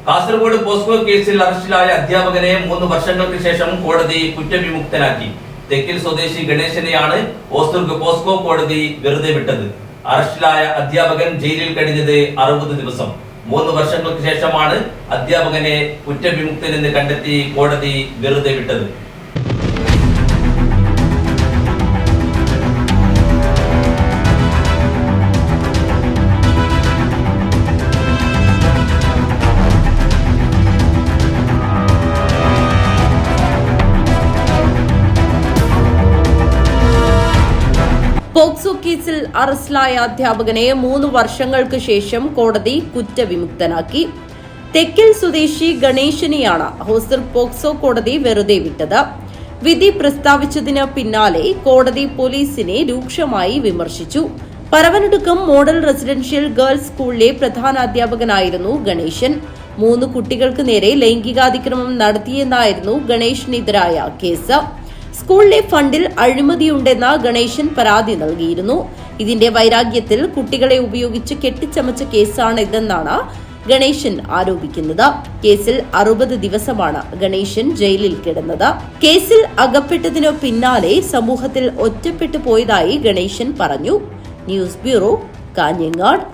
Kasaragod POCSO കേസിൽ അറസ്റ്റിലായ അധ്യാപകനെ 3 വർഷങ്ങൾക്ക് ശേഷം കോടതി കുറ്റവിമുക്തനാക്കി. തെക്കിൽ സ്വദേശി ഗണേശനെയാണ് ഓസ്തുർഗ് പോസ്കോ കോടതി വെറുതെ വിട്ടത്. അറസ്റ്റിലായ അധ്യാപകൻ ജയിലിൽ കഴിഞ്ഞത് 60 ദിവസം. 3 വർഷങ്ങൾക്ക് ശേഷമാണ് അധ്യാപകനെ കുറ്റവിമുക്തനെന്ന് കണ്ടെത്തി കോടതി വെറുതെ വിട്ടത്. പോക്സോ കേസിൽ അറസ്റ്റിലായ അധ്യാപകനെ 3 വർഷങ്ങൾക്ക് ശേഷം കോടതി കുറ്റവിമുക്തനാക്കി. തെക്കിൽ സ്വദേശി ഗണേശനെയാണ് ഓസ്തുർഗ് പോക്സോ കോടതി വെറുതെ വിട്ടത്. വിധി പ്രസ്താവിച്ചതിന് പിന്നാലെ കോടതി പോലീസിനെ രൂക്ഷമായി വിമർശിച്ചു. പരവനടുക്കം മോഡൽ റെസിഡൻഷ്യൽ ഗേൾസ് സ്കൂളിലെ പ്രധാനാധ്യാപകനായിരുന്നു ഗണേശൻ. 3 കുട്ടികൾക്ക് നേരെ ലൈംഗികാതിക്രമം നടത്തിയെന്നായിരുന്നു ഗണേശനെതിരായ കേസ്. സ്കൂളിലെ ഫണ്ടിൽ അഴിമതിയുണ്ടെന്ന് ഗണേശൻ പരാതി നൽകിയിരുന്നു. ഇതിന്റെ വൈരാഗ്യത്തിൽ കുട്ടികളെ ഉപയോഗിച്ച് കെട്ടിച്ചമച്ച കേസാണ് ഇതെന്നാണ് ഗണേശൻ ആരോപിക്കുന്നത്. കേസിൽ 60 ദിവസമാണ് ഗണേശൻ ജയിലിൽ കിടന്നത്. കേസിൽ അകപ്പെട്ടതിനു പിന്നാലെ സമൂഹത്തിൽ ഒറ്റപ്പെട്ടു പോയതായി ഗണേശൻ പറഞ്ഞു. News bureau, Kanhangad.